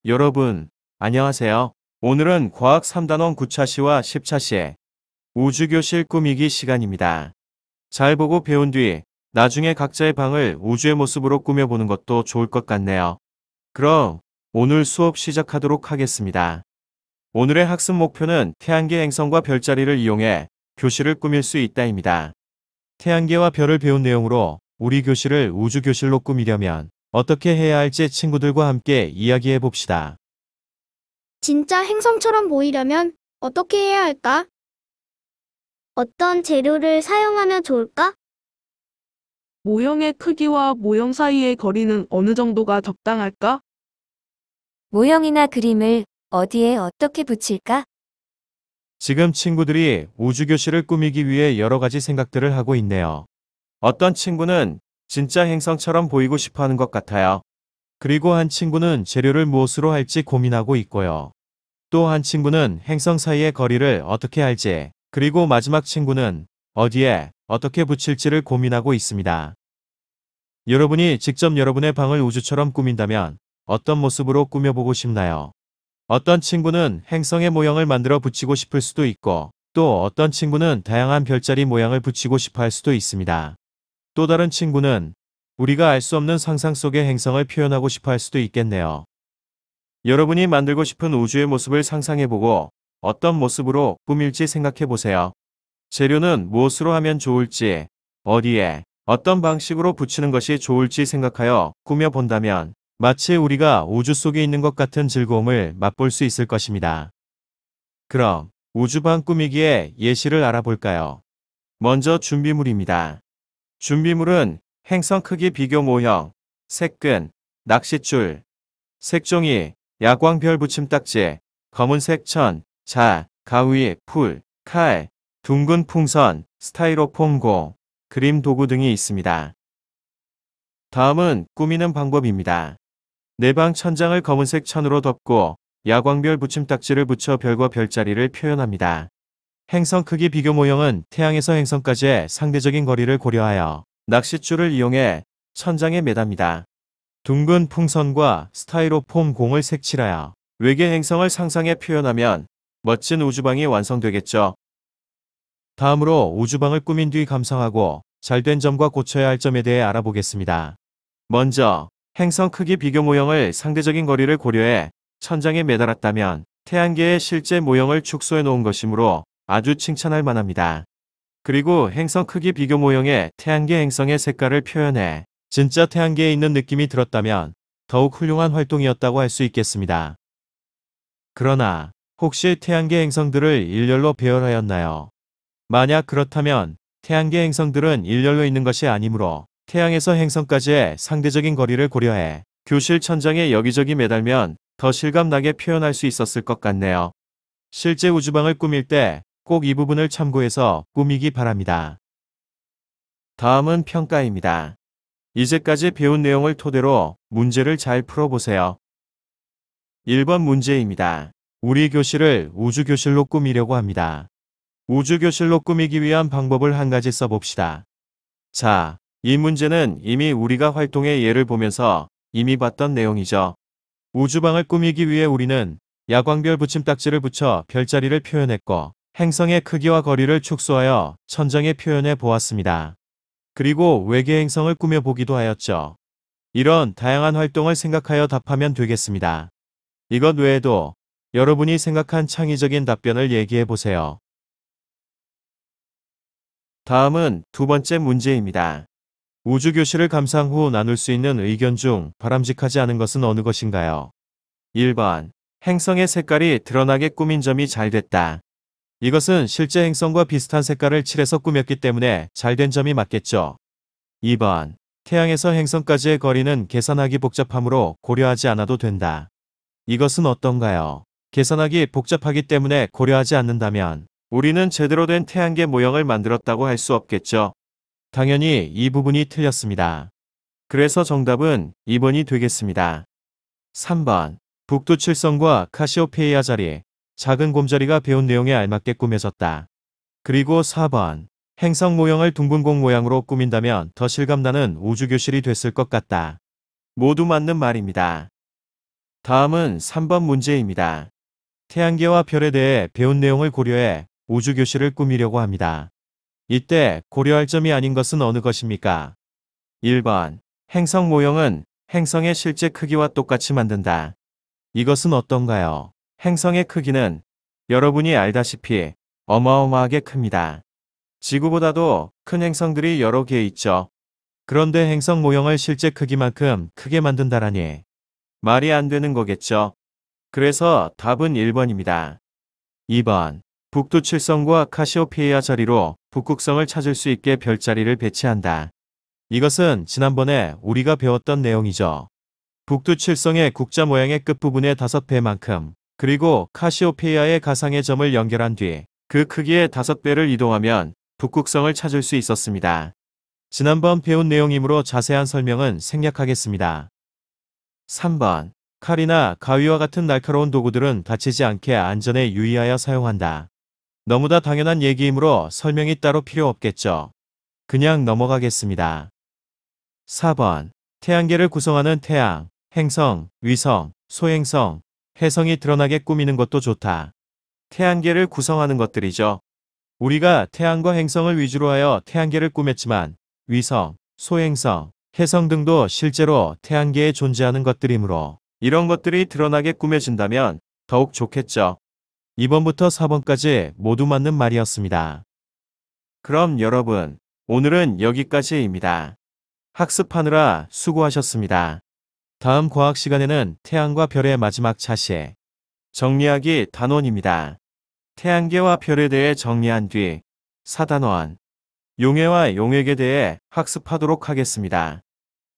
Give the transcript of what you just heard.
여러분, 안녕하세요. 오늘은 과학 3단원 9차시와 10차시의 우주교실 꾸미기 시간입니다. 잘 보고 배운 뒤 나중에 각자의 방을 우주의 모습으로 꾸며보는 것도 좋을 것 같네요. 그럼 오늘 수업 시작하도록 하겠습니다. 오늘의 학습 목표는 태양계 행성과 별자리를 이용해 교실을 꾸밀 수 있다입니다. 태양계와 별을 배운 내용으로 우리 교실을 우주교실로 꾸미려면 어떻게 해야 할지 친구들과 함께 이야기해 봅시다. 진짜 행성처럼 보이려면 어떻게 해야 할까? 어떤 재료를 사용하면 좋을까? 모형의 크기와 모형 사이의 거리는 어느 정도가 적당할까? 모형이나 그림을 어디에 어떻게 붙일까? 지금 친구들이 우주교실을 꾸미기 위해 여러 가지 생각들을 하고 있네요. 어떤 친구는 진짜 행성처럼 보이고 싶어 하는 것 같아요. 그리고 한 친구는 재료를 무엇으로 할지 고민하고 있고요. 또 한 친구는 행성 사이의 거리를 어떻게 할지, 그리고 마지막 친구는 어디에 어떻게 붙일지를 고민하고 있습니다. 여러분이 직접 여러분의 방을 우주처럼 꾸민다면 어떤 모습으로 꾸며보고 싶나요? 어떤 친구는 행성의 모형을 만들어 붙이고 싶을 수도 있고, 또 어떤 친구는 다양한 별자리 모양을 붙이고 싶어 할 수도 있습니다. 또 다른 친구는 우리가 알 수 없는 상상 속의 행성을 표현하고 싶어 할 수도 있겠네요. 여러분이 만들고 싶은 우주의 모습을 상상해보고 어떤 모습으로 꾸밀지 생각해보세요. 재료는 무엇으로 하면 좋을지, 어디에, 어떤 방식으로 붙이는 것이 좋을지 생각하여 꾸며본다면 마치 우리가 우주 속에 있는 것 같은 즐거움을 맛볼 수 있을 것입니다. 그럼 우주방 꾸미기의 예시를 알아볼까요? 먼저 준비물입니다. 준비물은 행성 크기 비교 모형, 색끈, 낚싯줄, 색종이, 야광별 붙임딱지, 검은색 천, 자, 가위, 풀, 칼, 둥근 풍선, 스타이로폼 공, 그림 도구 등이 있습니다. 다음은 꾸미는 방법입니다. 내 방 천장을 검은색 천으로 덮고 야광별 붙임딱지를 붙여 별과 별자리를 표현합니다. 행성 크기 비교 모형은 태양에서 행성까지의 상대적인 거리를 고려하여 낚싯줄을 이용해 천장에 매답니다. 둥근 풍선과 스타이로폼 공을 색칠하여 외계 행성을 상상해 표현하면 멋진 우주방이 완성되겠죠. 다음으로 우주방을 꾸민 뒤 감상하고 잘된 점과 고쳐야 할 점에 대해 알아보겠습니다. 먼저 행성 크기 비교 모형을 상대적인 거리를 고려해 천장에 매달았다면 태양계의 실제 모형을 축소해 놓은 것이므로 아주 칭찬할 만합니다. 그리고 행성 크기 비교 모형에 태양계 행성의 색깔을 표현해 진짜 태양계에 있는 느낌이 들었다면 더욱 훌륭한 활동이었다고 할 수 있겠습니다. 그러나 혹시 태양계 행성들을 일렬로 배열하였나요? 만약 그렇다면 태양계 행성들은 일렬로 있는 것이 아니므로 태양에서 행성까지의 상대적인 거리를 고려해 교실 천장에 여기저기 매달면 더 실감나게 표현할 수 있었을 것 같네요. 실제 우주방을 꾸밀 때 꼭 이 부분을 참고해서 꾸미기 바랍니다. 다음은 평가입니다. 이제까지 배운 내용을 토대로 문제를 잘 풀어보세요. 1번 문제입니다. 우리 교실을 우주교실로 꾸미려고 합니다. 우주교실로 꾸미기 위한 방법을 한 가지 써봅시다. 자, 이 문제는 이미 우리가 활동의 예를 보면서 이미 봤던 내용이죠. 우주방을 꾸미기 위해 우리는 야광별 붙임딱지를 붙여 별자리를 표현했고 행성의 크기와 거리를 축소하여 천장에 표현해 보았습니다. 그리고 외계 행성을 꾸며보기도 하였죠. 이런 다양한 활동을 생각하여 답하면 되겠습니다. 이것 외에도 여러분이 생각한 창의적인 답변을 얘기해 보세요. 다음은 두 번째 문제입니다. 우주교실을 감상 후 나눌 수 있는 의견 중 바람직하지 않은 것은 어느 것인가요? 1번. 행성의 색깔이 드러나게 꾸민 점이 잘 됐다. 이것은 실제 행성과 비슷한 색깔을 칠해서 꾸몄기 때문에 잘된 점이 맞겠죠. 2번. 태양에서 행성까지의 거리는 계산하기 복잡하므로 고려하지 않아도 된다. 이것은 어떤가요? 계산하기 복잡하기 때문에 고려하지 않는다면 우리는 제대로 된 태양계 모형을 만들었다고 할 수 없겠죠. 당연히 이 부분이 틀렸습니다. 그래서 정답은 2번이 되겠습니다. 3번. 북두칠성과 카시오페이아 자리, 작은 곰자리가 배운 내용에 알맞게 꾸며졌다. 그리고 4번. 행성 모형을 둥근 공 모양으로 꾸민다면 더 실감나는 우주교실이 됐을 것 같다. 모두 맞는 말입니다. 다음은 3번 문제입니다. 태양계와 별에 대해 배운 내용을 고려해 우주교실을 꾸미려고 합니다. 이때 고려할 점이 아닌 것은 어느 것입니까? 1번. 행성 모형은 행성의 실제 크기와 똑같이 만든다. 이것은 어떤가요? 행성의 크기는 여러분이 알다시피 어마어마하게 큽니다. 지구보다도 큰 행성들이 여러 개 있죠. 그런데 행성 모형을 실제 크기만큼 크게 만든다라니 말이 안 되는 거겠죠. 그래서 답은 1번입니다. 2번. 북두칠성과 카시오페이아 자리로 북극성을 찾을 수 있게 별자리를 배치한다. 이것은 지난번에 우리가 배웠던 내용이죠. 북두칠성의 국자 모양의 끝부분의 5배만큼, 그리고 카시오페이아의 가상의 점을 연결한 뒤 그 크기의 5배를 이동하면 북극성을 찾을 수 있었습니다. 지난번 배운 내용이므로 자세한 설명은 생략하겠습니다. 3번. 칼이나 가위와 같은 날카로운 도구들은 다치지 않게 안전에 유의하여 사용한다. 너무나 당연한 얘기이므로 설명이 따로 필요 없겠죠. 그냥 넘어가겠습니다. 4번. 태양계를 구성하는 태양, 행성, 위성, 소행성, 혜성이 드러나게 꾸미는 것도 좋다. 태양계를 구성하는 것들이죠. 우리가 태양과 행성을 위주로 하여 태양계를 꾸몄지만 위성, 소행성, 혜성 등도 실제로 태양계에 존재하는 것들이므로 이런 것들이 드러나게 꾸며진다면 더욱 좋겠죠. 2번부터 4번까지 모두 맞는 말이었습니다. 그럼 여러분, 오늘은 여기까지입니다. 학습하느라 수고하셨습니다. 다음 과학 시간에는 태양과 별의 마지막 차시, 정리하기 단원입니다. 태양계와 별에 대해 정리한 뒤 4단원, 용해와 용액에 대해 학습하도록 하겠습니다.